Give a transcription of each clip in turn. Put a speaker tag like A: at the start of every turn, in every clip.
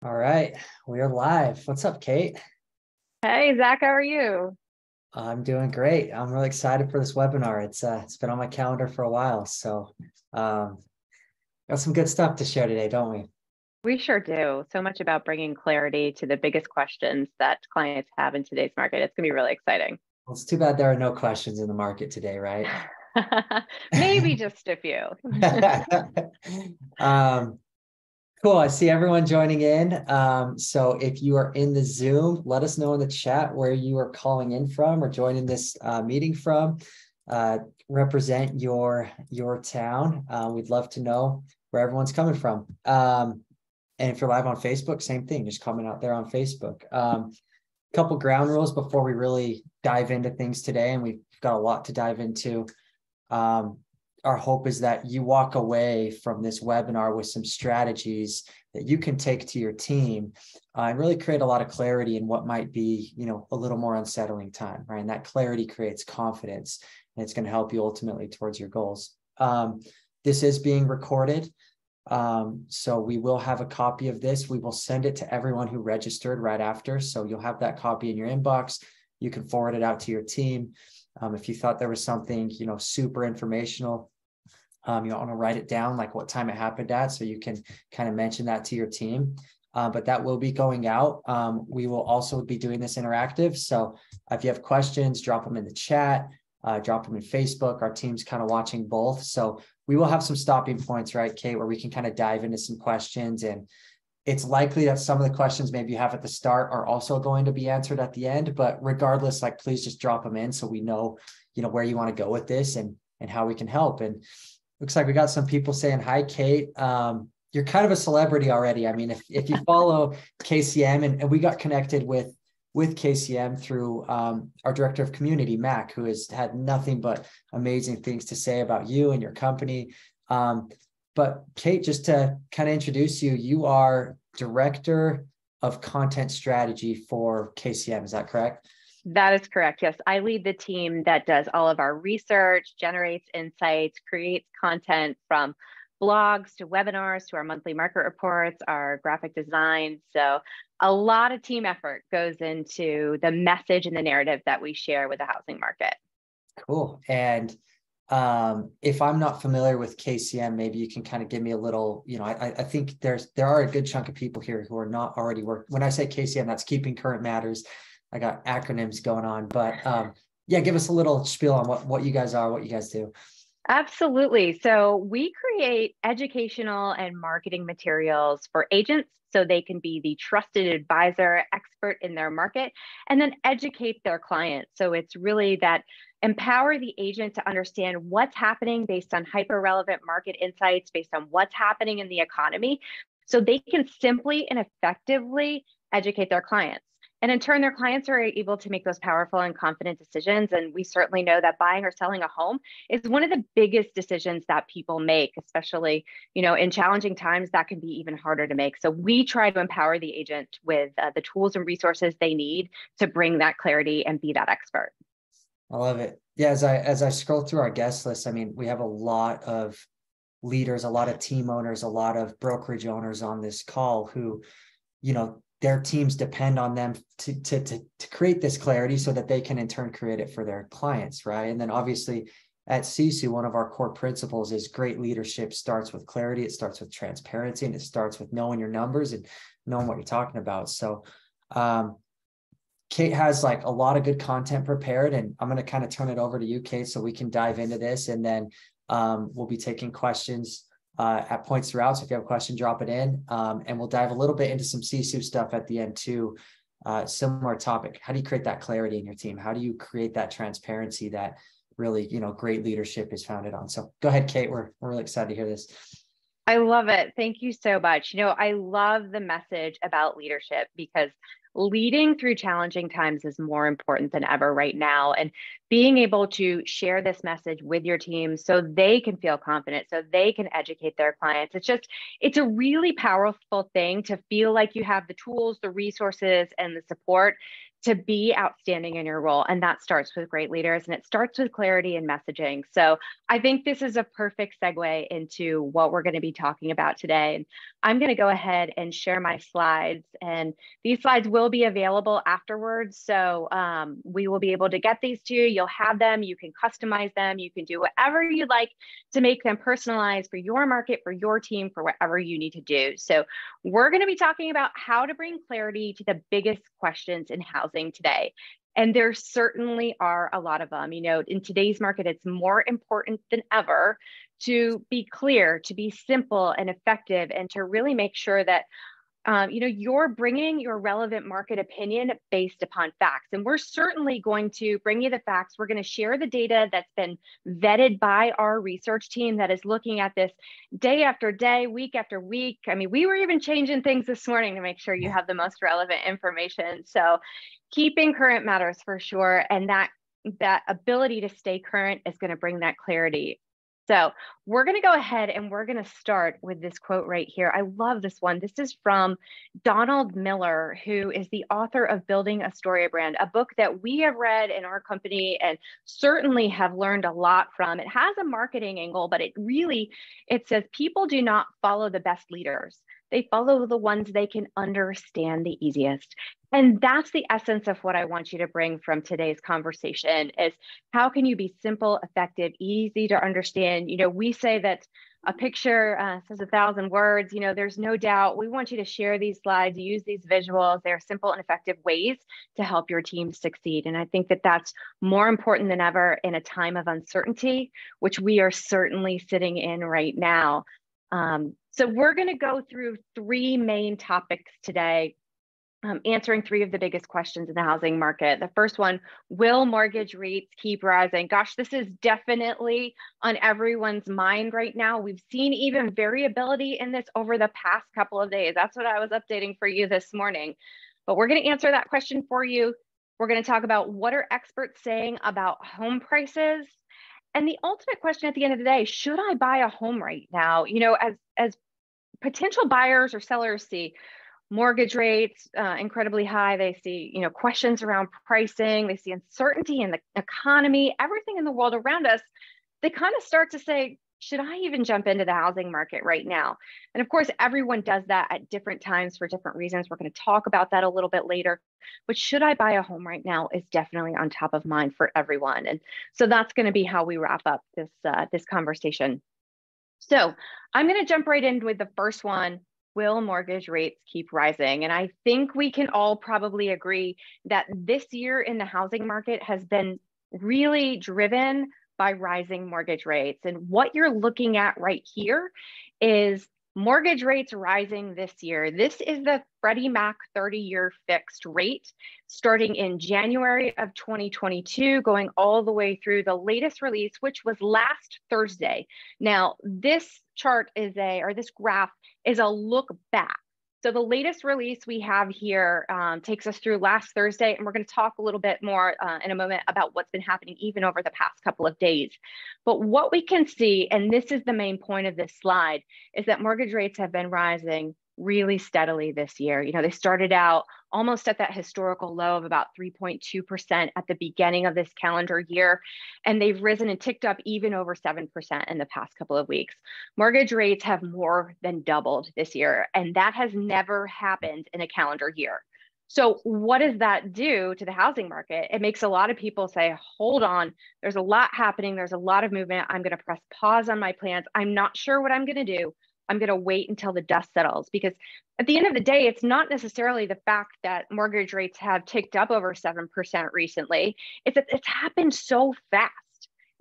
A: All right, we are live. What's up, Kate?
B: Hey, Zach, how are you?
A: I'm doing great. I'm really excited for this webinar. It's been on my calendar for a while, so um, got some good stuff to share today, don't we?
B: We sure do. So much about bringing clarity to the biggest questions that clients have in today's market. It's going to be really exciting.
A: Well, it's too bad there are no questions in the market today, right?
B: Maybe just a few.
A: um, cool. I see everyone joining in. So if you are in the Zoom, let us know in the chat where you are calling in from or joining this meeting from. Uh, Represent your town. We'd love to know where everyone's coming from. And if you're live on Facebook, same thing. Just comment out there on Facebook. Couple ground rules before we really dive into things today, and we've got a lot to dive into. Um, our hope is that you walk away from this webinar with some strategies that you can take to your team and really create a lot of clarity in what might be, a little more unsettling time, right? And that clarity creates confidence, and it's going to help you ultimately towards your goals. This is being recorded. So we will have a copy of this. We will send it to everyone who registered right after. So you'll have that copy in your inbox. You can forward it out to your team. If you thought there was something, super informational, you want to write it down, like what time it happened at, so you can kind of mention that to your team. But that will be going out. We will also be doing this interactive. So if you have questions, drop them in the chat, drop them in Facebook. Our team's kind of watching both. So we will have some stopping points, right, Kate, where we can kind of dive into some questions. And it's likely that some of the questions maybe you have at the start are also going to be answered at the end. But regardless, like, please just drop them in so we know, where you want to go with this and how we can help. And looks like we got some people saying hi, Kate. You're kind of a celebrity already. I mean, if you follow KCM, and we got connected with KCM through our director of community, Mac, who has had nothing but amazing things to say about you and your company. But Kate, just to kind of introduce you, you are director of content strategy for KCM. Is that correct?
B: That is correct. Yes, I lead the team that does all of our research, generates insights, creates content from blogs to webinars to our monthly market reports, our graphic design. So a lot of team effort goes into the message and the narrative that we share with the housing market.
A: Cool. And if I'm not familiar with KCM, maybe you can kind of give me a little, I think there are a good chunk of people here who are not already working. When I say KCM, that's Keeping Current Matters. I got acronyms going on, but yeah, give us a little spiel on what you guys are, what you guys do.
B: Absolutely. So we create educational and marketing materials for agents so they can be the trusted advisor, expert in their market, and then educate their clients. So it's really that empower the agent to understand what's happening based on hyper relevant market insights, based on what's happening in the economy, so they can simply and effectively educate their clients. And in turn, their clients are able to make those powerful and confident decisions. And we certainly know that buying or selling a home is one of the biggest decisions that people make, especially, in challenging times that can be even harder to make. So we try to empower the agent with the tools and resources they need to bring that clarity and be that expert.
A: I love it. Yeah, as I scroll through our guest list, I mean, we have a lot of leaders, a lot of team owners, a lot of brokerage owners on this call who, their teams depend on them to create this clarity so that they can in turn create it for their clients, right? And then obviously at CSU, one of our core principles is great leadership starts with clarity, it starts with transparency, and it starts with knowing your numbers and knowing what you're talking about. So Kate has like a lot of good content prepared, and I'm going to kind of turn it over to you, Kate, so we can dive into this, and then we'll be taking questions at points throughout. So if you have a question, drop it in, and we'll dive a little bit into some CSU stuff at the end too. Similar topic. How do you create that clarity in your team? How do you create that transparency that really, great leadership is founded on? So go ahead, Kate. We're really excited to hear this.
B: I love it. Thank you so much. I love the message about leadership because leading through challenging times is more important than ever right now. And being able to share this message with your team so they can feel confident, so they can educate their clients. It's a really powerful thing to feel like you have the tools, the resources, and the support to be outstanding in your role. And that starts with great leaders, and it starts with clarity and messaging. So I think this is a perfect segue into what we're going to be talking about today. And I'm going to go ahead and share my slides, and these slides will be available afterwards. So we will be able to get these to you. You'll have them. You can customize them. You can do whatever you like to make them personalized for your market, for your team, for whatever you need to do. So we're going to be talking about how to bring clarity to the biggest questions in housing today. And there certainly are a lot of them. You know, in today's market, it's more important than ever to be clear, to be simple and effective, and to really make sure that you know, you're bringing your relevant market opinion based upon facts. And we're certainly going to bring you the facts. We're going to share the data that's been vetted by our research team that is looking at this day after day, week after week. I mean, we were even changing things this morning to make sure you have the most relevant information. So keeping current matters for sure. And that ability to stay current is going to bring that clarity. So we're going to go ahead and we're going to start with this quote right here. I love this one. This is from Donald Miller, who is the author of Building a Story Brand, a book that we have read in our company and certainly have learned a lot from. It has a marketing angle, but it says people do not follow the best leaders. They follow the ones they can understand the easiest. And that's the essence of what I want you to bring from today's conversation is how can you be simple, effective, easy to understand? You know, we say that a picture says 1,000 words. You know, there's no doubt we want you to share these slides, use these visuals. They're simple and effective ways to help your team succeed. And I think that that's more important than ever in a time of uncertainty, which we are certainly sitting in right now. So we're going to go through three main topics today, answering three of the biggest questions in the housing market. The first one, will mortgage rates keep rising? Gosh, this is definitely on everyone's mind right now. We've seen even variability in this over the past couple of days. That's what I was updating for you this morning. But we're going to answer that question for you. We're going to talk about what are experts saying about home prices? And the ultimate question at the end of the day, should I buy a home right now? You know, as potential buyers or sellers see mortgage rates incredibly high, they see, you know, questions around pricing, they see uncertainty in the economy, everything in the world around us, they kind of start to say, should I even jump into the housing market right now? And of course, everyone does that at different times for different reasons. We're going to talk about that a little bit later. But should I buy a home right now is definitely on top of mind for everyone. And so that's going to be how we wrap up this conversation. So I'm going to jump right in with the first one. Will mortgage rates keep rising? And I think we can all probably agree that this year in the housing market has been really driven by rising mortgage rates. And what you're looking at right here is mortgage rates rising this year. This is the Freddie Mac 30-year fixed rate starting in January of 2022, going all the way through the latest release, which was last Thursday. Now, this chart this graph is a look back. So the latest release we have here takes us through last Thursday, and we're going to talk a little bit more in a moment about what's been happening even over the past couple of days. But what we can see, and this is the main point of this slide, is that mortgage rates have been rising really steadily this year. You know, they started out almost at that historical low of about 3.2% at the beginning of this calendar year, and they've risen and ticked up even over 7% in the past couple of weeks. Mortgage rates have more than doubled this year, and that has never happened in a calendar year. So what does that do to the housing market? It makes a lot of people say, hold on, there's a lot happening. There's a lot of movement. I'm going to press pause on my plans. I'm not sure what I'm going to do. I'm going to wait until the dust settles, because at the end of the day, it's not necessarily the fact that mortgage rates have ticked up over 7% recently. It's that it's happened so fast.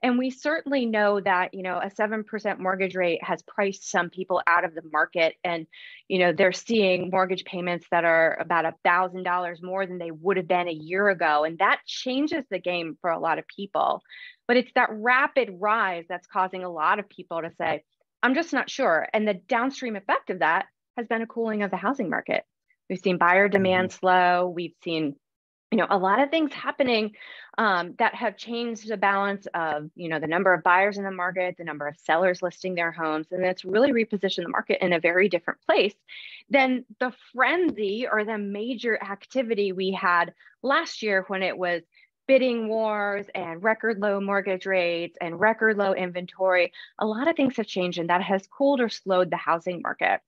B: And we certainly know that, you know, a 7% mortgage rate has priced some people out of the market. And, you know, they're seeing mortgage payments that are about $1,000 more than they would have been a year ago. And that changes the game for a lot of people. But it's that rapid rise that's causing a lot of people to say, I'm just not sure. And the downstream effect of that has been a cooling of the housing market. We've seen buyer demand slow. We've seen A lot of things happening that have changed the balance of, the number of buyers in the market, the number of sellers listing their homes, and it's really repositioned the market in a very different place than the frenzy or the major activity we had last year when it was bidding wars and record low mortgage rates and record low inventory. A lot of things have changed, and that has cooled or slowed the housing market.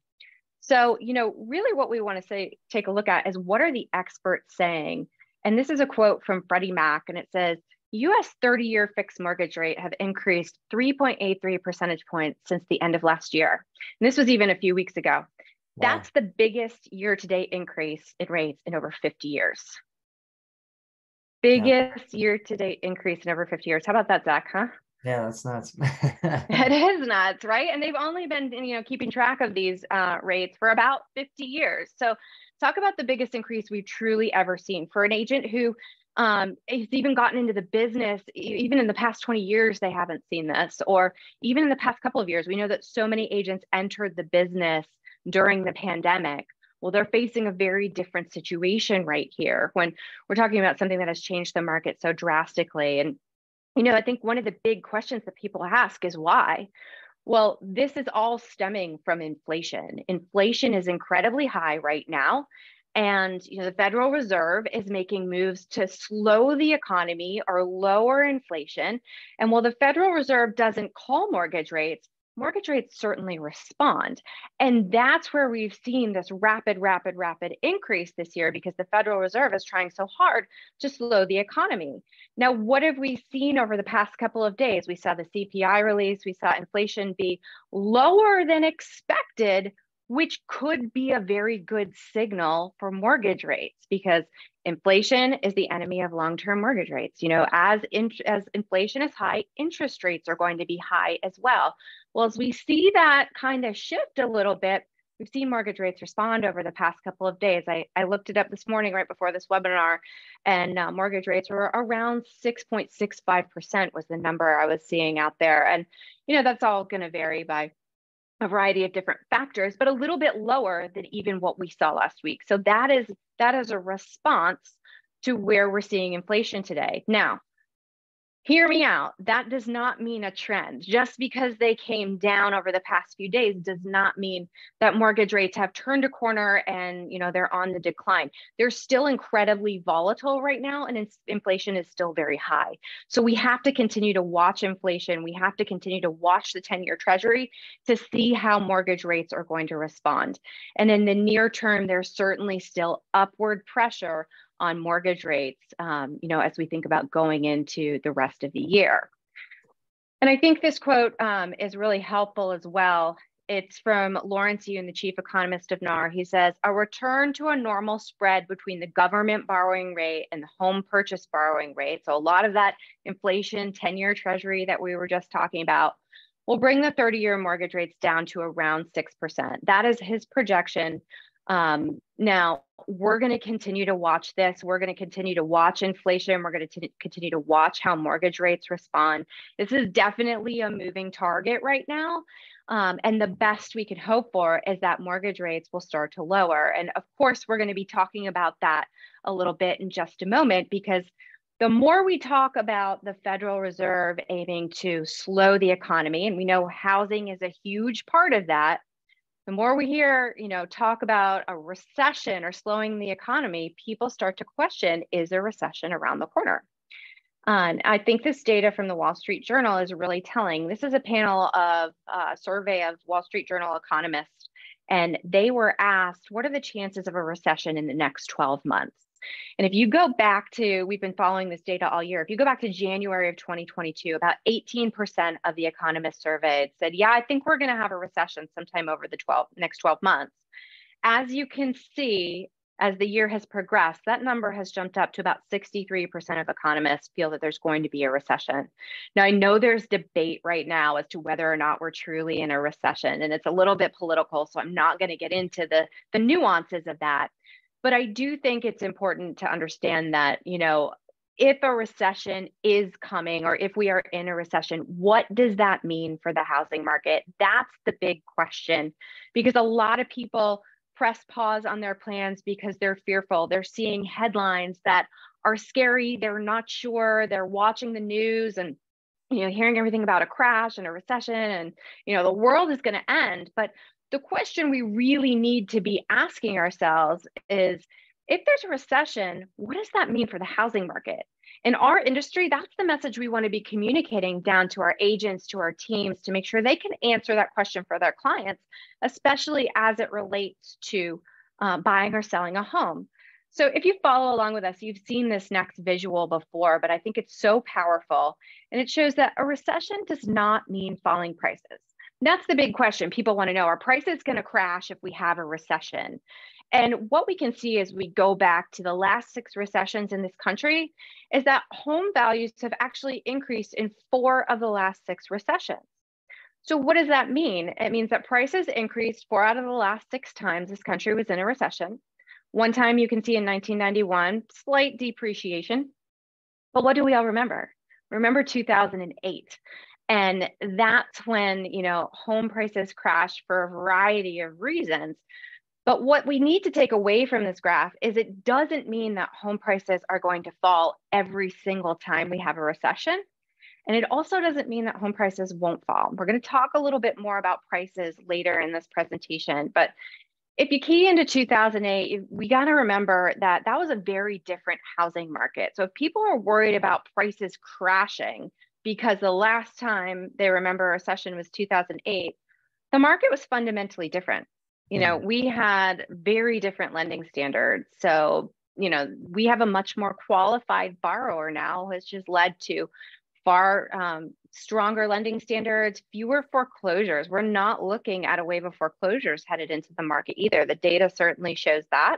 B: So, really what we want to take a look at is, what are the experts saying? And this is a quote from Freddie Mac, and it says, US 30-year fixed mortgage rate have increased 3.83 percentage points since the end of last year. And this was even a few weeks ago.
A: Wow.
B: That's the biggest year-to-date increase in rates in over 50 years. Biggest year-to-date increase in over 50 years. How about that, Zach, huh?
A: Yeah, that's nuts.
B: It is nuts, right? And they've only been, keeping track of these rates for about 50 years. So talk about the biggest increase we've truly ever seen for an agent who has even gotten into the business. Even in the past 20 years, they haven't seen this, or even in the past couple of years. We know that so many agents entered the business during the pandemic. Well, they're facing a very different situation right here when we're talking about something that has changed the market so drastically. And I think one of the big questions that people ask is why? Well, this is all stemming from inflation. Inflation is incredibly high right now. And the Federal Reserve is making moves to slow the economy or lower inflation. And while the Federal Reserve doesn't call mortgage rates certainly respond. And that's where we've seen this rapid increase this year, because the Federal Reserve is trying so hard to slow the economy. Now, what have we seen over the past couple of days? We saw the CPI release, we saw inflation be lower than expected, which could be a very good signal for mortgage rates, because inflation is the enemy of long-term mortgage rates. As inflation is high, interest rates are going to be high as well. Well, as we see that kind of shift a little bit, we've seen mortgage rates respond over the past couple of days. I looked it up this morning right before this webinar, and mortgage rates were around 6.65% was the number I was seeing out there. And, that's all going to vary by a variety of different factors, but a little bit lower than even what we saw last week. So that is a response to where we're seeing inflation today. Now, hear me out. That does not mean a trend. Just because they came down over the past few days does not mean that mortgage rates have turned a corner and, they're on the decline. They're still incredibly volatile right now, and inflation is still very high. So we have to continue to watch inflation. We have to continue to watch the 10-year Treasury to see how mortgage rates are going to respond. And in the near term, there's certainly still upward pressure on mortgage rates, as we think about going into the rest of the year. And I think this quote is really helpful as well. It's from Lawrence Yun, the chief economist of NAR. He says, "A return to a normal spread between the government borrowing rate and the home purchase borrowing rate," so a lot of that inflation 10-year Treasury that we were just talking about, will bring the 30-year mortgage rates down to around 6%. That is his projection. Now, we're going to continue to watch this. We're going to continue to watch inflation. We're going to continue to watch how mortgage rates respond. This is definitely a moving target right now. And the best we can hope for is that mortgage rates will start to lower. And of course, we're going to be talking about that a little bit in just a moment, because the more we talk about the Federal Reserve aiming to slow the economy, and we know housing is a huge part of that, the more we hear, talk about a recession or slowing the economy, people start to question, is a recession around the corner? And I think this data from the Wall Street Journal is really telling. This is a panel of a survey of Wall Street Journal economists, and they were asked, what are the chances of a recession in the next 12 months? And if you go back to, we've been following this data all year, if you go back to January of 2022, about 18% of the economists surveyed said, yeah, I think we're going to have a recession sometime over the next 12 months. As you can see, as the year has progressed, that number has jumped up to about 63% of economists feel that there's going to be a recession. Now, I know there's debate right now as to whether or not we're truly in a recession, and it's a little bit political, so I'm not going to get into the nuances of that. But I do think it's important to understand that, if a recession is coming, or if we are in a recession, what does that mean for the housing market? That's the big question, because a lot of people press pause on their plans because they're fearful. They're seeing headlines that are scary. They're not sure. They're watching the news and hearing everything about a crash and a recession and the world is going to end. But the question we really need to be asking ourselves is, if there's a recession, what does that mean for the housing market? In our industry, that's the message we want to be communicating down to our agents, to our teams, to make sure they can answer that question for their clients, especially as it relates to buying or selling a home. So if you follow along with us, you've seen this next visual before, but I think it's so powerful. And it shows that a recession does not mean falling prices. That's the big question. People want to know, are prices going to crash if we have a recession? And what we can see as we go back to the last 6 recessions in this country is that home values have actually increased in 4 of the last 6 recessions. So what does that mean? It means that prices increased 4 out of the last 6 times this country was in a recession. One time you can see in 1991, slight depreciation. But what do we all remember? Remember 2008. And that's when, home prices crashed for a variety of reasons. But what we need to take away from this graph is it doesn't mean that home prices are going to fall every single time we have a recession. And it also doesn't mean that home prices won't fall. We're going to talk a little bit more about prices later in this presentation. But if you key into 2008, we got to remember that that was a very different housing market. So if people are worried about prices crashing because the last time they remember a recession was 2008, the market was fundamentally different. We had very different lending standards. So, we have a much more qualified borrower now, which just led to far stronger lending standards, fewer foreclosures. We're not looking at a wave of foreclosures headed into the market either. The data certainly shows that.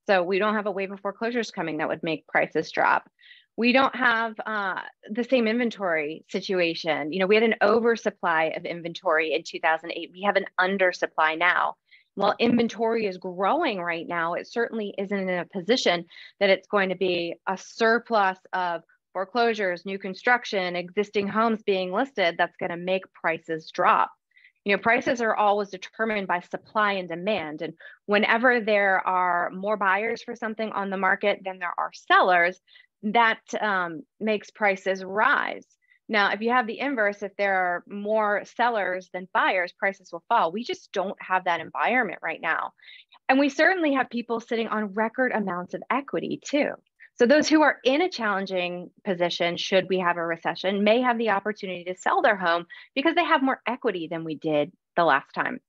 B: So we don't have a wave of foreclosures coming that would make prices drop. We don't have the same inventory situation. We had an oversupply of inventory in 2008. We have an undersupply now. While inventory is growing right now, it certainly isn't in a position that it's going to be a surplus of foreclosures, new construction, existing homes being listed that's going to make prices drop. Prices are always determined by supply and demand. And whenever there are more buyers for something on the market than there are sellers, that makes prices rise. Now, if you have the inverse, if there are more sellers than buyers, prices will fall. We just don't have that environment right now. And we certainly have people sitting on record amounts of equity too. So those who are in a challenging position, should we have a recession, may have the opportunity to sell their home because they have more equity than we did the last time.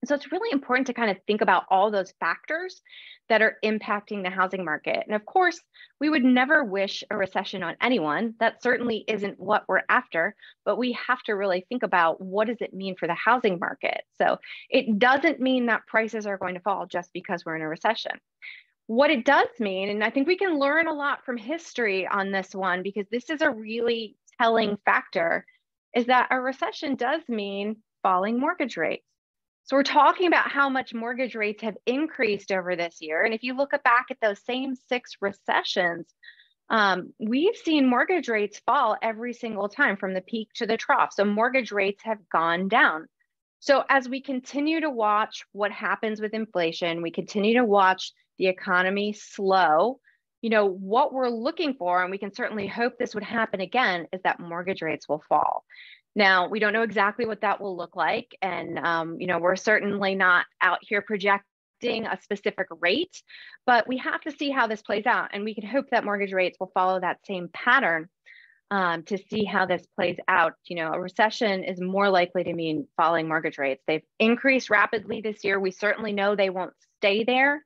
B: So it's really important to kind of think about all those factors that are impacting the housing market. And of course, we would never wish a recession on anyone. That certainly isn't what we're after, but we have to really think about, what does it mean for the housing market? So it doesn't mean that prices are going to fall just because we're in a recession. What it does mean, and I think we can learn a lot from history on this one, because this is a really telling factor, is that a recession does mean falling mortgage rates. So we're talking about how much mortgage rates have increased over this year. And if you look back at those same 6 recessions, we've seen mortgage rates fall every single time from the peak to the trough. So mortgage rates have gone down. So as we continue to watch what happens with inflation, we continue to watch the economy slow, what we're looking for, and we can certainly hope this would happen again, is that mortgage rates will fall. Now, we don't know exactly what that will look like. And, we're certainly not out here projecting a specific rate, but we have to see how this plays out. And we can hope that mortgage rates will follow that same pattern to see how this plays out. A recession is more likely to mean falling mortgage rates. They've increased rapidly this year. We certainly know they won't stay there.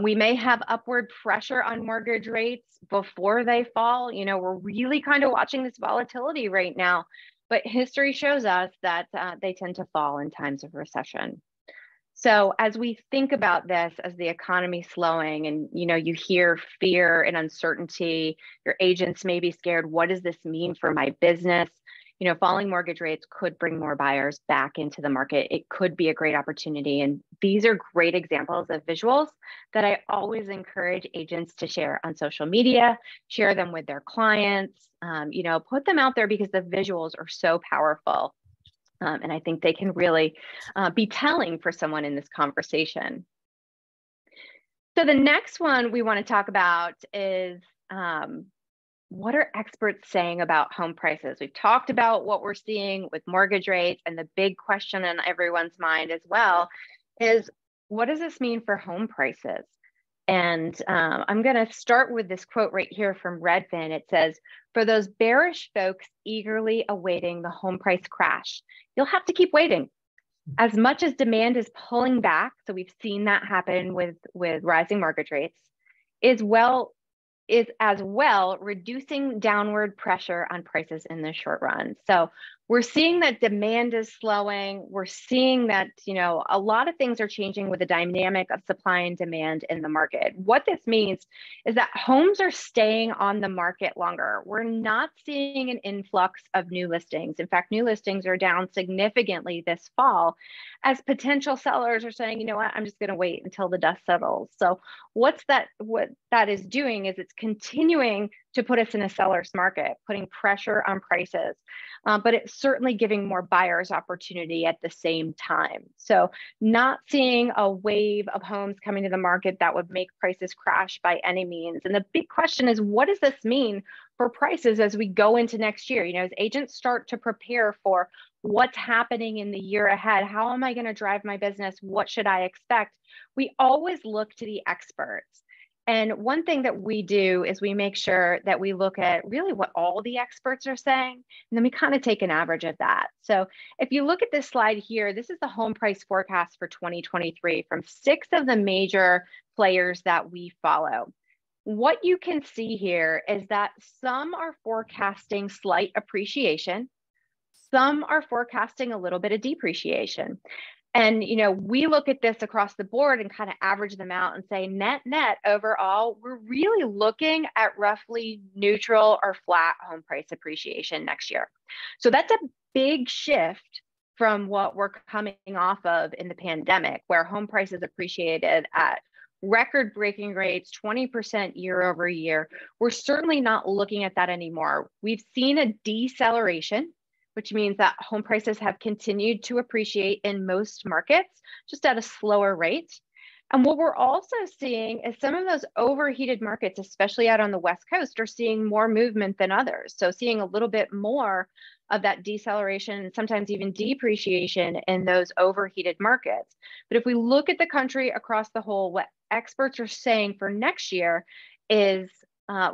B: We may have upward pressure on mortgage rates before they fall. We're really kind of watching this volatility right now, but history shows us that they tend to fall in times of recession. So as we think about this, as the economy slowing and, you hear fear and uncertainty, your agents may be scared. What does this mean for my business? Falling mortgage rates could bring more buyers back into the market. It could be a great opportunity. And these are great examples of visuals that I always encourage agents to share on social media, share them with their clients, put them out there, because the visuals are so powerful. And I think they can really be telling for someone in this conversation. So the next one we want to talk about is what are experts saying about home prices? We've talked about what we're seeing with mortgage rates, and the big question in everyone's mind as well is, what does this mean for home prices? And I'm going to start with this quote right here from Redfin. It says, "For those bearish folks eagerly awaiting the home price crash, you'll have to keep waiting. As much as demand is pulling back," so we've seen that happen with rising mortgage rates, is as well reducing downward pressure on prices in the short run. So we're seeing that demand is slowing. We're seeing that, a lot of things are changing with the dynamic of supply and demand in the market. What this means is that homes are staying on the market longer. We're not seeing an influx of new listings. In fact, new listings are down significantly this fall as potential sellers are saying, you know what, I'm just going to wait until the dust settles. So what that is doing is it's continuing to put us in a seller's market, putting pressure on prices, but it's certainly giving more buyers opportunity at the same time. So not seeing a wave of homes coming to the market that would make prices crash by any means. And the big question is, what does this mean for prices as we go into next year? As agents start to prepare for what's happening in the year ahead, how am I going to drive my business? What should I expect? We always look to the experts. And one thing that we do is we make sure that we look at really what all the experts are saying, and then we kind of take an average of that. So if you look at this slide here, this is the home price forecast for 2023 from 6 of the major players that we follow. What you can see here is that some are forecasting slight appreciation, some are forecasting a little bit of depreciation. And, we look at this across the board and kind of average them out and say net overall, we're really looking at roughly neutral or flat home price appreciation next year. So that's a big shift from what we're coming off of in the pandemic, where home prices appreciated at record-breaking rates, 20% year over year. We're certainly not looking at that anymore. We've seen a deceleration, which means that home prices have continued to appreciate in most markets, just at a slower rate. And what we're also seeing is some of those overheated markets, especially out on the West Coast, are seeing more movement than others. So seeing a little bit more of that deceleration and sometimes even depreciation in those overheated markets. But if we look at the country across the whole, what experts are saying for next year is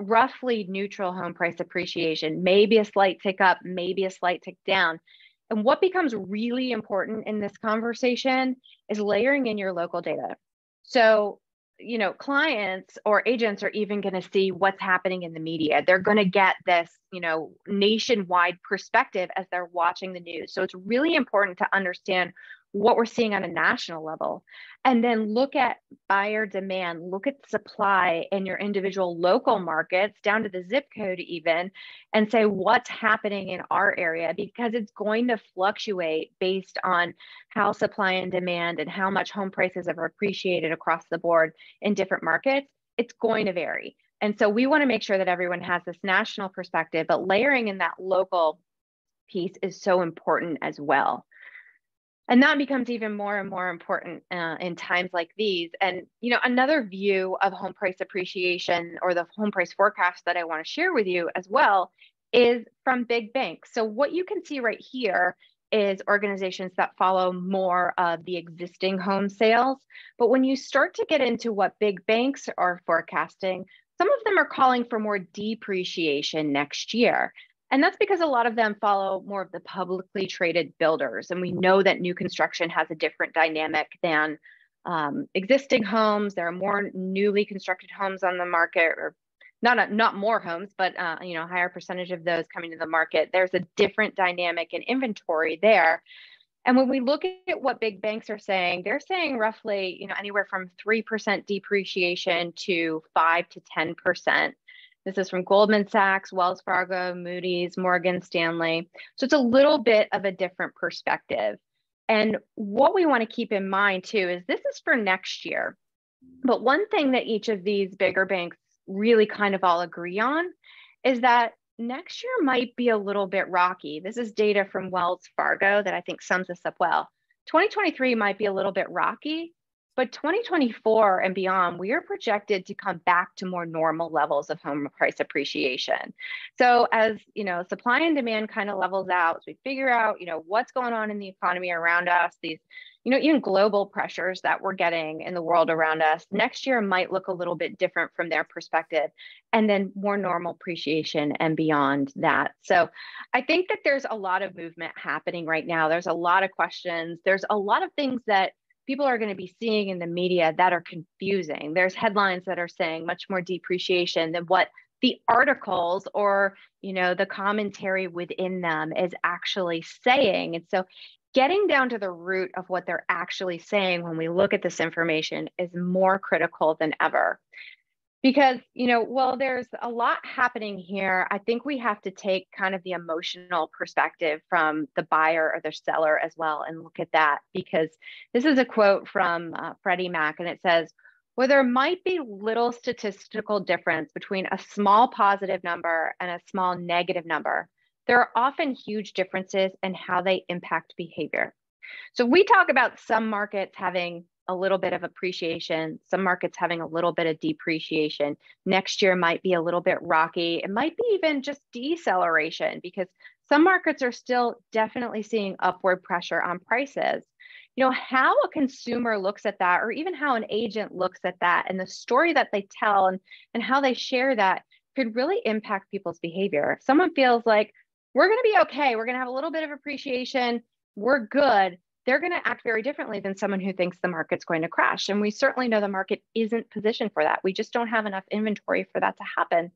B: roughly neutral home price appreciation, maybe a slight tick up, maybe a slight tick down. And what becomes really important in this conversation is layering in your local data. So, clients or agents are even going to see what's happening in the media. They're going to get this, nationwide perspective as they're watching the news. So it's really important to understand what we're seeing on a national level, and then look at buyer demand, look at supply in your individual local markets down to the zip code even, and say what's happening in our area, because it's going to fluctuate based on how supply and demand and how much home prices have appreciated across the board in different markets. It's going to vary. And so we want to make sure that everyone has this national perspective, but layering in that local piece is so important as well. And that becomes even more and more important in times like these. And, another view of home price appreciation or the home price forecast that I want to share with you as well is from big banks. So what you can see right here is organizations that follow more of the existing home sales. But when you start to get into what big banks are forecasting, some of them are calling for more depreciation next year. And that's because a lot of them follow more of the publicly traded builders. And we know that new construction has a different dynamic than existing homes. There are more newly constructed homes on the market, or not more homes, but higher percentage of those coming to the market. There's a different dynamic and inventory there. And when we look at what big banks are saying, they're saying roughly, anywhere from 3% depreciation to 5 to 10%. This is from Goldman Sachs, Wells Fargo, Moody's, Morgan Stanley. So it's a little bit of a different perspective. And what we want to keep in mind too is this is for next year. But one thing that each of these bigger banks really kind of all agree on is that next year might be a little bit rocky. This is data from Wells Fargo that I think sums this up well. 2023 might be a little bit rocky, But 2024 and beyond, we are projected to come back to more normal levels of home price appreciation. So as, supply and demand kind of levels out, as we figure out, what's going on in the economy around us, these, even global pressures that we're getting in the world around us, next year might look a little bit different from their perspective, and then more normal appreciation and beyond that. So I think that there's a lot of movement happening right now. There's a lot of questions. There's a lot of things that people are going to be seeing in the media that are confusing. There's headlines that are saying much more depreciation than what the articles or, the commentary within them is actually saying. And so getting down to the root of what they're actually saying when we look at this information is more critical than ever. Because, while there's a lot happening here, I think we have to take kind of the emotional perspective from the buyer or the seller as well and look at that. Because this is a quote from Freddie Mac, and it says, "Well, there might be little statistical difference between a small positive number and a small negative number. There are often huge differences in how they impact behavior." So we talk about some markets having a little bit of appreciation, some markets having a little bit of depreciation. Next year might be a little bit rocky. It might be even just deceleration because some markets are still definitely seeing upward pressure on prices. How a consumer looks at that, or even how an agent looks at that, and the story that they tell and how they share that could really impact people's behavior. If someone feels like we're going to be okay, we're going to have a little bit of appreciation, we're good, they're going to act very differently than someone who thinks the market's going to crash. And we certainly know the market isn't positioned for that. We just don't have enough inventory for that to happen.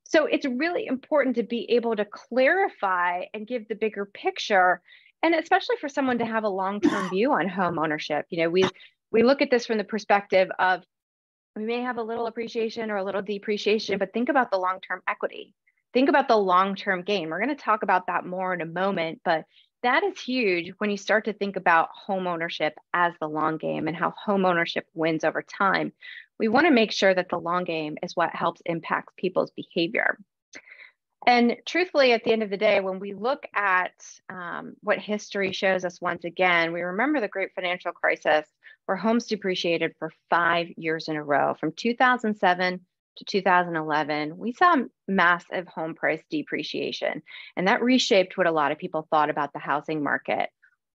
B: So it's really important to be able to clarify and give the bigger picture, and especially for someone to have a long-term view on home ownership. We look at this from the perspective of we may have a little appreciation or a little depreciation, but think about the long-term equity. Think about the long-term gain. We're going to talk about that more in a moment, but that is huge when you start to think about home ownership as the long game and how home ownership wins over time. We want to make sure that the long game is what helps impact people's behavior. And truthfully, at the end of the day, when we look at what history shows us once again, we remember the great financial crisis where homes depreciated for 5 years in a row. From 2007 to 2011, we saw massive home price depreciation, and that reshaped what a lot of people thought about the housing market.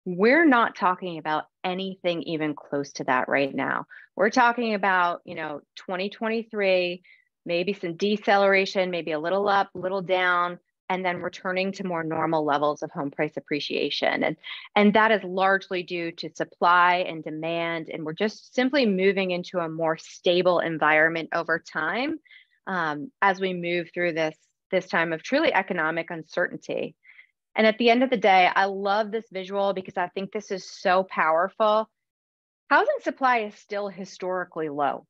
B: We're not talking about anything even close to that right now. We're talking about, 2023, maybe some deceleration, maybe a little up, a little down, and then returning to more normal levels of home price appreciation. And that is largely due to supply and demand. And we're just simply moving into a more stable environment over time as we move through this time of truly economic uncertainty. And at the end of the day, I love this visual because I think this is so powerful. Housing supply is still historically low.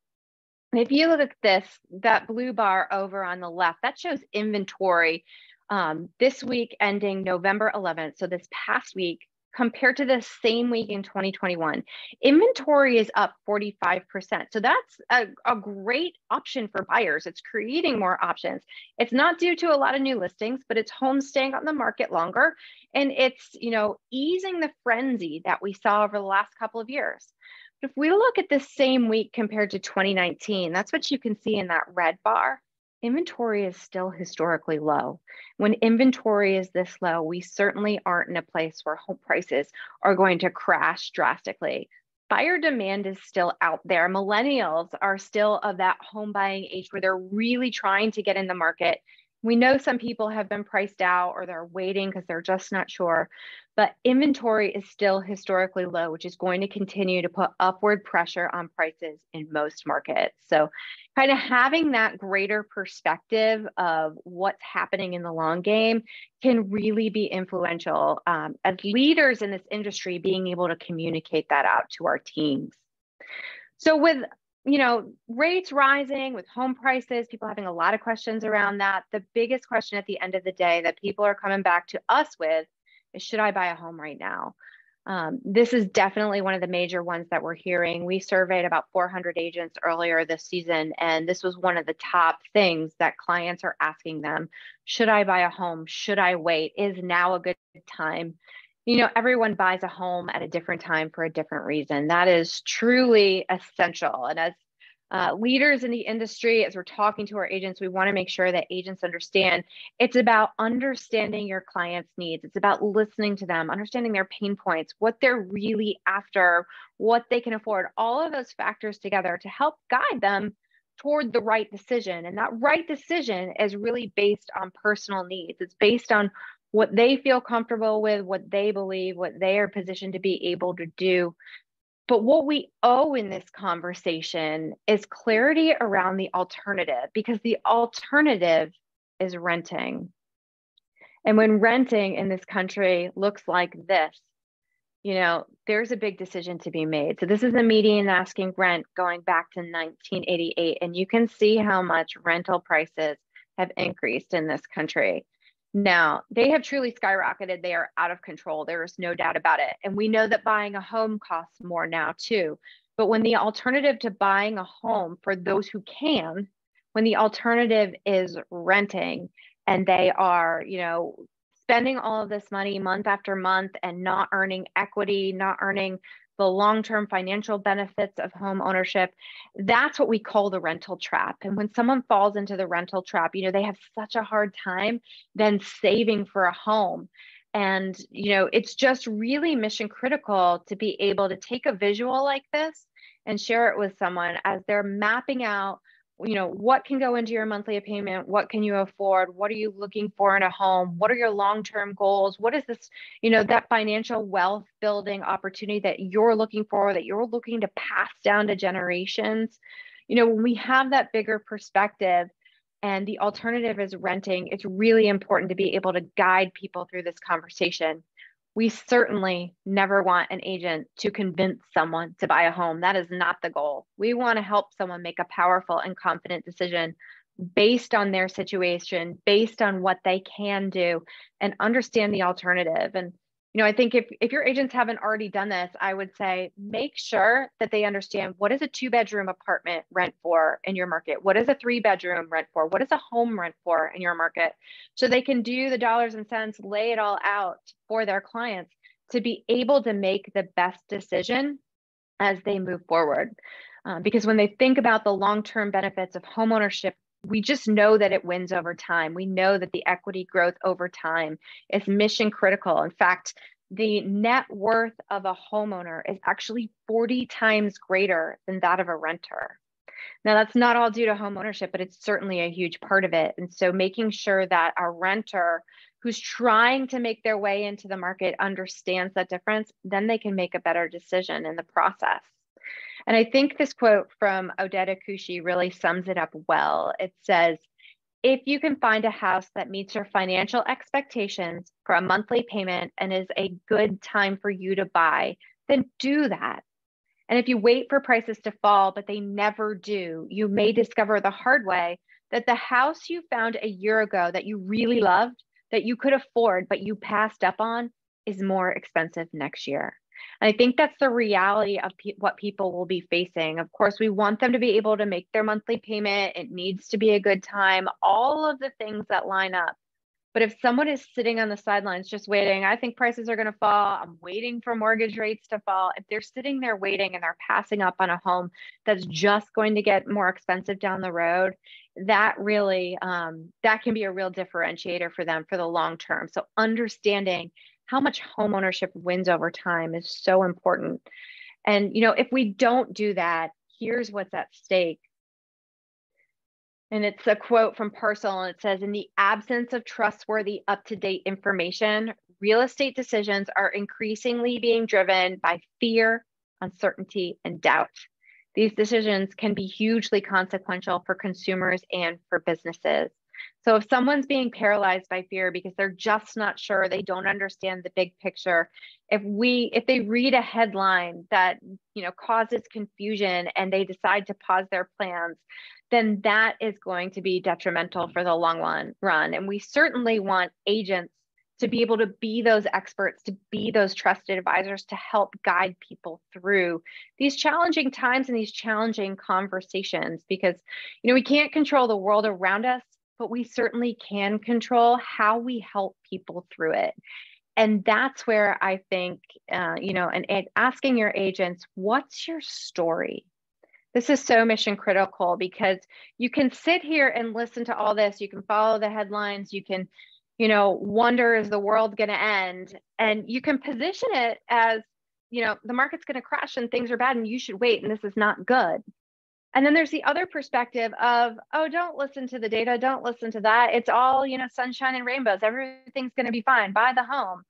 B: And if you look at this, that blue bar over on the left, that shows inventory this week ending November 11th. So this past week compared to the same week in 2021, inventory is up 45%. So that's a great option for buyers. It's creating more options. It's not due to a lot of new listings, but it's homes staying on the market longer. And it's, easing the frenzy that we saw over the last couple of years. If we look at the same week compared to 2019, that's what you can see in that red bar. Inventory is still historically low. When inventory is this low, we certainly aren't in a place where home prices are going to crash drastically. Buyer demand is still out there. Millennials are still of that home buying age where they're really trying to get in the market. We know some people have been priced out or they're waiting because they're just not sure, but inventory is still historically low, which is going to continue to put upward pressure on prices in most markets. So kind of having that greater perspective of what's happening in the long game can really be influential as leaders in this industry, being able to communicate that out to our teams. So with rates rising, with home prices, people having a lot of questions around that. The biggest question at the end of the day that people are coming back to us with is, should I buy a home right now? This is definitely one of the major ones that we're hearing. We surveyed about 400 agents earlier this season, and this was one of the top things that clients are asking them. Should I buy a home? Should I wait? Is now a good time? Everyone buys a home at a different time for a different reason. That is truly essential. And as leaders in the industry, as we're talking to our agents, we want to make sure that agents understand it's about understanding your clients' needs. It's about listening to them, understanding their pain points, what they're really after, what they can afford, all of those factors together to help guide them toward the right decision. And that right decision is really based on personal needs. It's based on what they feel comfortable with, what they believe, what they are positioned to be able to do. But what we owe in this conversation is clarity around the alternative, because the alternative is renting. And when renting in this country looks like this, there's a big decision to be made. So this is a median asking rent going back to 1988, and you can see how much rental prices have increased in this country. Now, they have truly skyrocketed. They are out of control. There is no doubt about it. And we know that buying a home costs more now too. But when the alternative to buying a home for those who can, when the alternative is renting and they are, spending all of this money month after month and not earning equity, not earning the long-term financial benefits of home ownership, that's what we call the rental trap. And when someone falls into the rental trap, they have such a hard time then saving for a home. And, it's just really mission critical to be able to take a visual like this and share it with someone as they're mapping out what can go into your monthly payment? What can you afford? What are you looking for in a home? What are your long-term goals? What is this, that financial wealth building opportunity that you're looking for, that you're looking to pass down to generations? When we have that bigger perspective and the alternative is renting, it's really important to be able to guide people through this conversation. We certainly never want an agent to convince someone to buy a home. That is not the goal. We want to help someone make a powerful and confident decision based on their situation, based on what they can do, and understand the alternative. And I think if your agents haven't already done this, I would say make sure that they understand, what is a 2-bedroom apartment rent for in your market? What is a 3-bedroom rent for? What is a home rent for in your market? So they can do the dollars and cents, lay it all out for their clients to be able to make the best decision as they move forward. Because when they think about the long-term benefits of homeownership, we just know that it wins over time. We know that the equity growth over time is mission critical. In fact, the net worth of a homeowner is actually 40 times greater than that of a renter. Now, that's not all due to homeownership, but it's certainly a huge part of it. And so making sure that a renter who's trying to make their way into the market understands that difference, then they can make a better decision in the process. And I think this quote from Odette Akushi really sums it up well. It says, if you can find a house that meets your financial expectations for a monthly payment and is a good time for you to buy, then do that. And if you wait for prices to fall, but they never do, you may discover the hard way that the house you found a year ago that you really loved, that you could afford, but you passed up on, is more expensive next year. And I think that's the reality of what people will be facing. Of course, we want them to be able to make their monthly payment. It needs to be a good time, all of the things that line up. But if someone is sitting on the sidelines just waiting, I think prices are going to fall, I'm waiting for mortgage rates to fall. If they're sitting there waiting and they're passing up on a home that's just going to get more expensive down the road, that really, that can be a real differentiator for them for the long term. So understanding how much home ownership wins over time is so important. And, if we don't do that, here's what's at stake. And it's a quote from Parcel, and it says, in the absence of trustworthy, up-to-date information, real estate decisions are increasingly being driven by fear, uncertainty, and doubt. These decisions can be hugely consequential for consumers and for businesses. So if someone's being paralyzed by fear because they're just not sure, they don't understand the big picture, if they read a headline that causes confusion and they decide to pause their plans, then that is going to be detrimental for the long run. And we certainly want agents to be able to be those experts, to be those trusted advisors, to help guide people through these challenging times and these challenging conversations, because we can't control the world around us, but we certainly can control how we help people through it. And that's where I think, and asking your agents, what's your story? This is so mission critical because you can sit here and listen to all this. You can follow the headlines. You can, wonder, is the world going to end? And you can position it as, the market's going to crash and things are bad and you should wait and this is not good. And then there's the other perspective of, oh, don't listen to the data. Don't listen to that. It's all, sunshine and rainbows. Everything's going to be fine. Buy the home.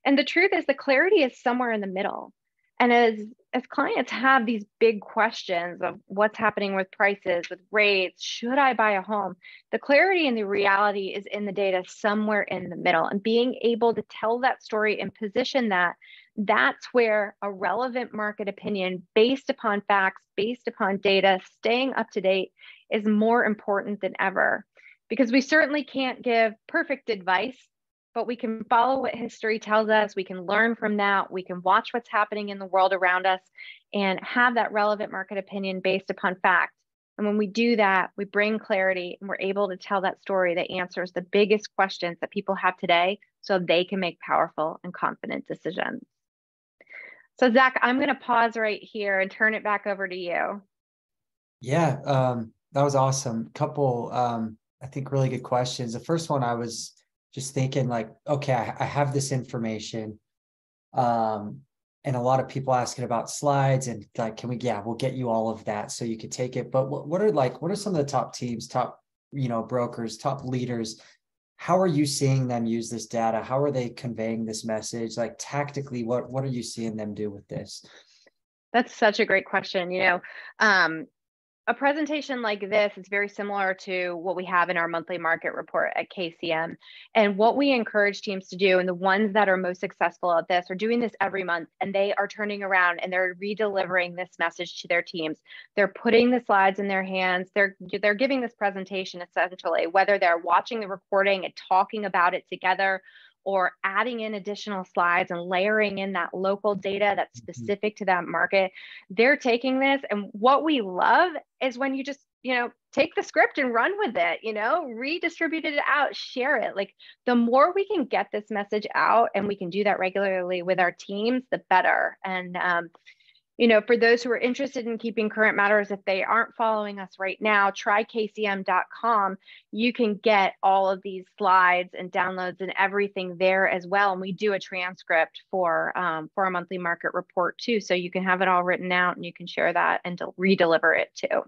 B: And the truth is the clarity is somewhere in the middle. And as clients have these big questions of what's happening with prices, with rates, should I buy a home? The clarity and the reality is in the data somewhere in the middle. And being able to tell that story and position that's where a relevant market opinion based upon facts, based upon data, staying up to date is more important than ever. Because we certainly can't give perfect advice, but we can follow what history tells us. We can learn from that. We can watch what's happening in the world around us and have that relevant market opinion based upon fact. And when we do that, we bring clarity and we're able to tell that story that answers the biggest questions that people have today so they can make powerful and confident decisions. So Zach, I'm going to pause right here and turn it back over to you.
A: Yeah, that was awesome. Couple, I think really good questions. The first one, I was just thinking like, okay, I have this information. And a lot of people asking about slides and like, we'll get you all of that so you can take it. But what are some of the top teams, top, brokers, top leaders? How are you seeing them use this data? How are they conveying this message? Like tactically, what are you seeing them do with this?
B: That's such a great question. A presentation like this is very similar to what we have in our monthly market report at KCM. And what we encourage teams to do, and the ones that are most successful at this are doing this every month, and they are turning around and they're redelivering this message to their teams. They're putting the slides in their hands. They're giving this presentation essentially, whether they're watching the recording and talking about it together, or adding in additional slides and layering in that local data that's specific to that market. They're taking this. And what we love is when you just, take the script and run with it, redistribute it out, share it. Like the more we can get this message out and we can do that regularly with our teams, the better. And, for those who are interested in keeping current matters, if they aren't following us right now, try kcm.com. You can get all of these slides and downloads and everything there as well. And we do a transcript for our monthly market report too. So you can have it all written out and you can share that and redeliver it too.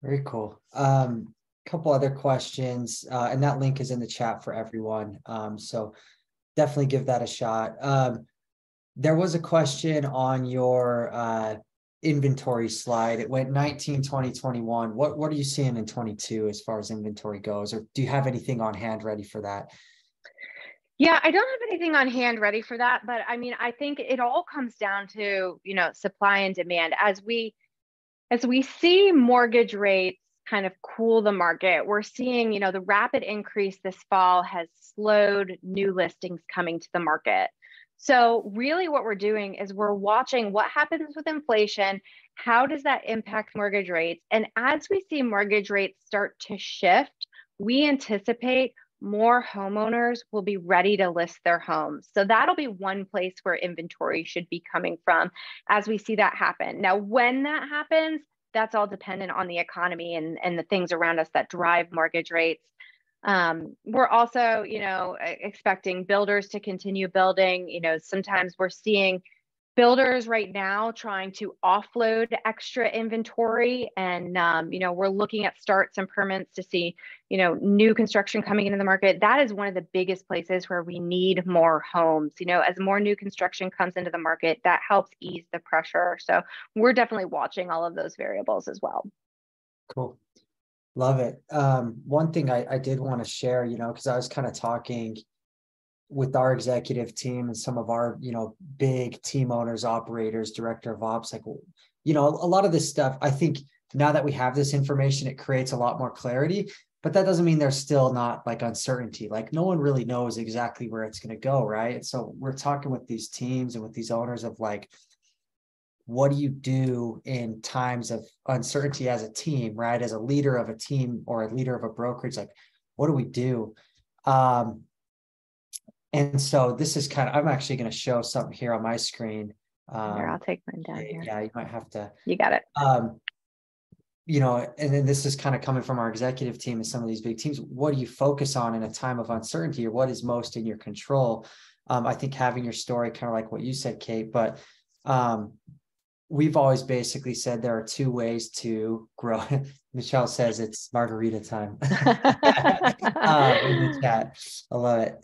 A: Very cool. Couple other questions, and that link is in the chat for everyone. So definitely give that a shot. There was a question on your inventory slide. It went 19, 20, 21. What are you seeing in 22 as far as inventory goes? Or do you have anything on hand ready for that?
B: Yeah, I don't have anything on hand ready for that. But I mean, I think it all comes down to, supply and demand. As we see mortgage rates kind of cool the market, we're seeing, the rapid increase this fall has slowed new listings coming to the market. So really what we're doing is we're watching what happens with inflation. How does that impact mortgage rates? And as we see mortgage rates start to shift, we anticipate more homeowners will be ready to list their homes. So that'll be one place where inventory should be coming from as we see that happen. Now, when that happens, that's all dependent on the economy and the things around us that drive mortgage rates. We're also, expecting builders to continue building. Sometimes we're seeing builders right now trying to offload extra inventory, and we're looking at starts and permits to see, new construction coming into the market. That is one of the biggest places where we need more homes. As more new construction comes into the market, that helps ease the pressure. So we're definitely watching all of those variables as well.
A: Cool. Love it. One thing I did want to share, because I was kind of talking with our executive team and some of our, big team owners, operators, director of ops, like, a lot of this stuff, I think now that we have this information, it creates a lot more clarity, but that doesn't mean there's still not like uncertainty. Like no one really knows exactly where it's going to go. Right. And so we're talking with these teams and with these owners of like, what do you do in times of uncertainty as a team, right? As a leader of a team or a leader of a brokerage, like, what do we do? And so this is kind of, I'm actually going to show something here on my screen.
B: Here, I'll take mine down here.
A: Yeah, you might have to.
B: You got it.
A: And then this is kind of coming from our executive team and some of these big teams. What do you focus on in a time of uncertainty, or what is most in your control? I think having your story, kind of like what you said, Kate, but we've always basically said there are two ways to grow. Michelle says it's margarita time in the chat. I love it.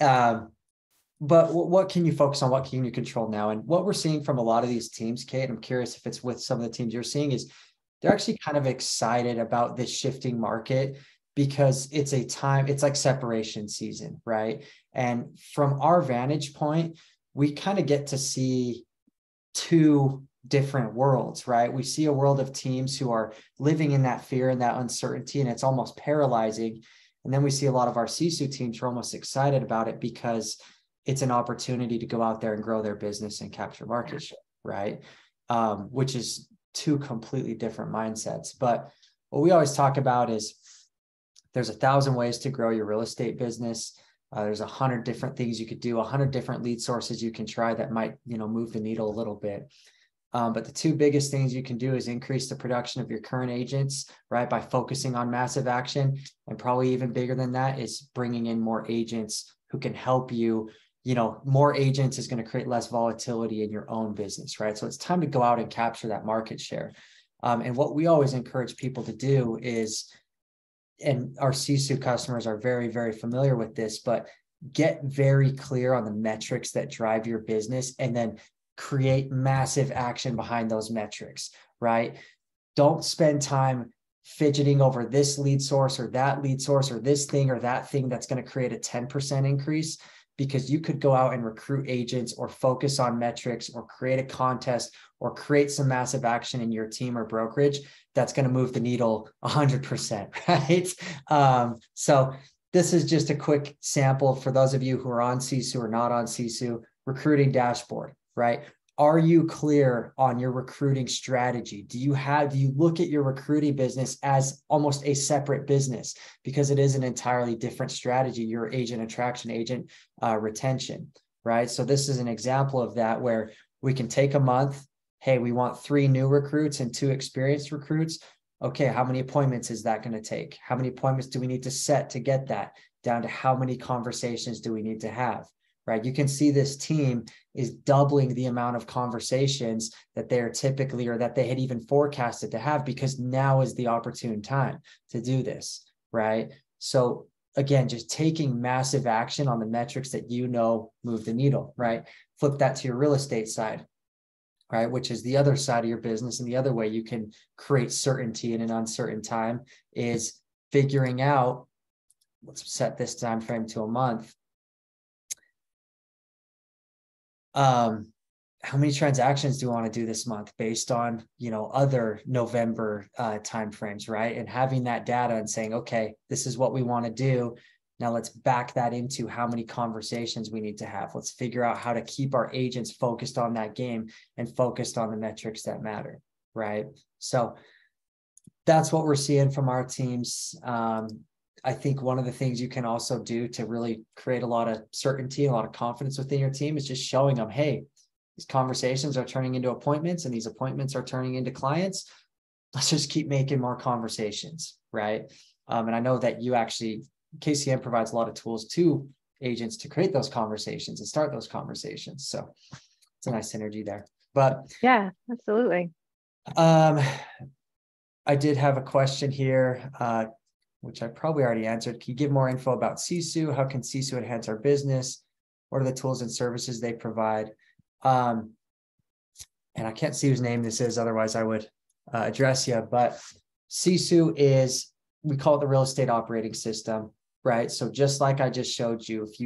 A: But what can you focus on? What can you control now? And what we're seeing from a lot of these teams, Kate, I'm curious if it's with some of the teams you're seeing, is they're actually kind of excited about this shifting market because it's a time, it's like separation season, right? And from our vantage point, we kind of get to see two different worlds, right? We see a world of teams who are living in that fear and that uncertainty, and it's almost paralyzing. And then we see a lot of our CISO teams who are almost excited about it because it's an opportunity to go out there and grow their business and capture market share, right? Which is two completely different mindsets. But what we always talk about is there's 1,000 ways to grow your real estate business. There's 100 different things you could do, 100 different lead sources you can try that might, move the needle a little bit. But the two biggest things you can do is increase the production of your current agents, right? By focusing on massive action. And probably even bigger than that is bringing in more agents who can help you. More agents is going to create less volatility in your own business, right? So it's time to go out and capture that market share. And what we always encourage people to do is, and our CISO customers are very, very familiar with this, but get very clear on the metrics that drive your business and then create massive action behind those metrics, right? Don't spend time fidgeting over this lead source or that lead source or this thing or that thing that's going to create a 10% increase, because you could go out and recruit agents or focus on metrics or create a contest or create some massive action in your team or brokerage that's going to move the needle 100%, right? So this is just a quick sample for those of you who are on CISO or not on CISO recruiting dashboard, right? Are you clear on your recruiting strategy? Do you look at your recruiting business as almost a separate business, because it is an entirely different strategy, your agent attraction, agent retention, right? So this is an example of that, where we can take a month. Hey, we want 3 new recruits and 2 experienced recruits. Okay, how many appointments is that going to take? How many appointments do we need to set to get that down to how many conversations do we need to have? Right? You can see this team is doubling the amount of conversations that they're typically, or that they had even forecasted to have, because now is the opportune time to do this, right? So again, just taking massive action on the metrics that move the needle, right? Flip that to your real estate side, right? Which is the other side of your business. And the other way you can create certainty in an uncertain time is figuring out, let's set this time frame to a month. How many transactions do we want to do this month based on, other November timeframes, right? And having that data and saying, okay, this is what we want to do. Now let's back that into how many conversations we need to have. Let's figure out how to keep our agents focused on that game and focused on the metrics that matter, right? So that's what we're seeing from our teams. I think one of the things you can also do to really create a lot of certainty, a lot of confidence within your team, is just showing them, hey, these conversations are turning into appointments and these appointments are turning into clients. Let's just keep making more conversations, right? And I know that KCM provides a lot of tools to agents to create those conversations and start those conversations. So it's a nice synergy there. But
B: yeah, absolutely.
A: I did have a question here, which I probably already answered. Can you give more info about CISO? How can CISO enhance our business? What are the tools and services they provide? And I can't see whose name this is, otherwise I would address you. But CISO is, we call it the real estate operating system, right? So just like I just showed you, if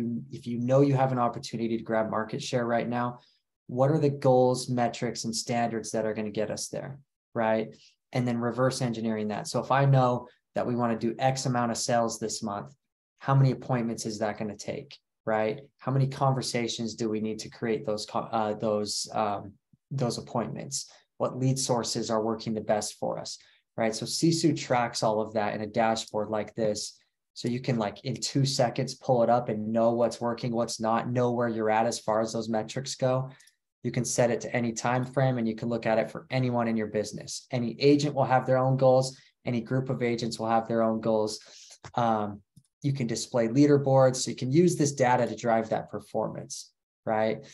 A: you know you have an opportunity to grab market share right now, what are the goals, metrics, and standards that are going to get us there, right? And then reverse engineering that. So if I know that we want to do X amount of sales this month, how many appointments is that going to take, right? How many conversations do we need to create those appointments? What lead sources are working the best for us, right? So CISO tracks all of that in a dashboard like this. So you can like in 2 seconds pull it up and know what's working, what's not, know where you're at as far as those metrics go. You can set it to any time frame and you can look at it for anyone in your business. Any agent will have their own goals. Any group of agents will have their own goals. You can display leaderboards. So you can use this data to drive that performance, right?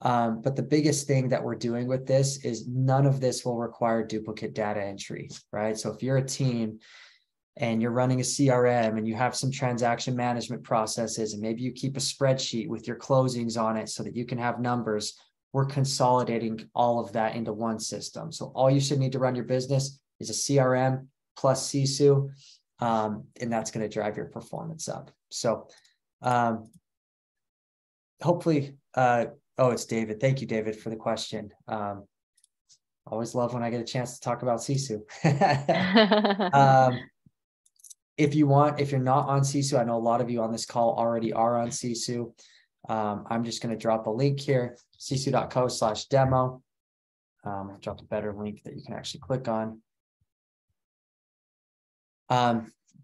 A: But the biggest thing that we're doing with this is none of this will require duplicate data entry, right? So if you're a team and you're running a CRM and you have some transaction management processes, and maybe you keep a spreadsheet with your closings on it so that you can have numbers, we're consolidating all of that into one system. So all you should need to run your business is a CRM plus Sisu, and that's going to drive your performance up. So hopefully, oh, it's David. Thank you, David, for the question. Always love when I get a chance to talk about Sisu. If you're not on Sisu, I know a lot of you on this call already are on Sisu. I'm just going to drop a link here, sisu.co/demo. I'll drop a better link that you can actually click on.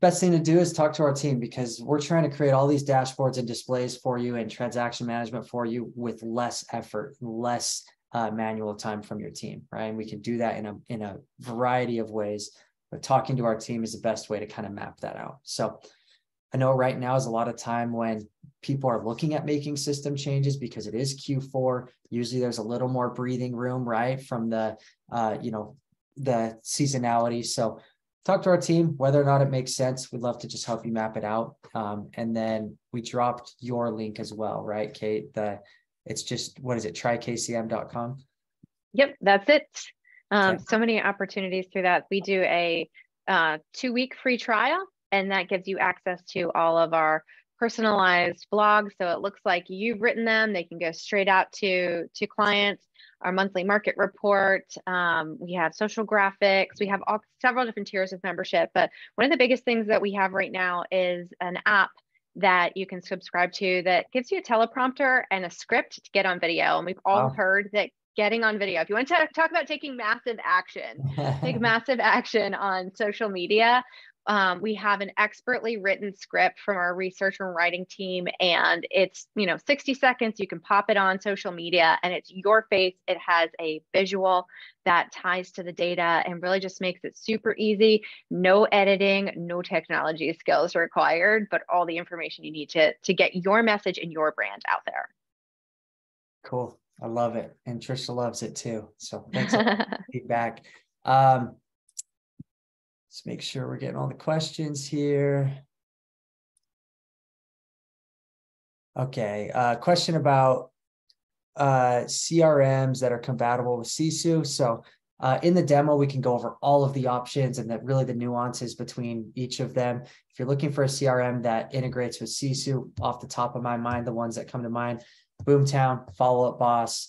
A: Best thing to do is talk to our team, because we're trying to create all these dashboards and displays for you and transaction management for you with less effort, less manual time from your team, right? And we can do that in a variety of ways, but talking to our team is the best way to kind of map that out. So I know right now is a lot of time when people are looking at making system changes because it is Q4. Usually there's a little more breathing room, right? From the, the seasonality. So talk to our team, whether or not it makes sense. We'd love to just help you map it out. And then we dropped your link as well, right, Kate? It's just, what is it? trykcm.com.
B: Yep, that's it.
A: Okay.
B: So many opportunities through that. We do a 2-week free trial, and that gives you access to all of our personalized blogs. So it looks like you've written them. They can go straight out to clients. Our monthly market report. We have social graphics. We have several different tiers of membership. But one of the biggest things that we have right now is an app that you can subscribe to that gives you a teleprompter and a script to get on video. And we've all heard that getting on video, if you want to talk about taking massive action, take massive action on social media. We have an expertly written script from our research and writing team, and it's 60 seconds. You can pop it on social media and it's your face. It has a visual that ties to the data and really just makes it super easy. No editing, no technology skills required, but all the information you need to get your message and your brand out there.
A: Cool. I love it. And Trisha loves it too. So thanks for feedback. Let's make sure we're getting all the questions here. Okay. Question about CRMs that are compatible with Sisu. So in the demo, we can go over all of the options and really the nuances between each of them. If you're looking for a CRM that integrates with Sisu, off the top of my mind, the ones that come to mind: Boomtown, Follow Up Boss,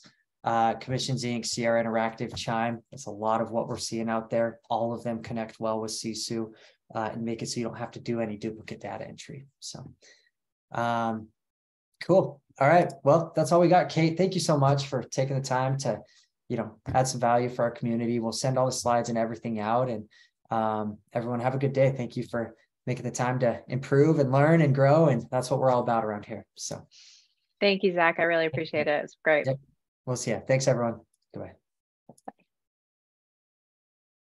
A: Commissions Inc., Sierra Interactive, Chime. That's a lot of what we're seeing out there. All of them connect well with Sisu and make it so you don't have to do any duplicate data entry. So cool. All right. Well, that's all we got, Kate. Thank you so much for taking the time to, add some value for our community. We'll send all the slides and everything out, and everyone have a good day. Thank you for making the time to improve and learn and grow. And that's what we're all about around here. So
B: thank you, Zach. I really appreciate it. It's great.
A: Yep. We'll see you. Thanks, everyone. Goodbye.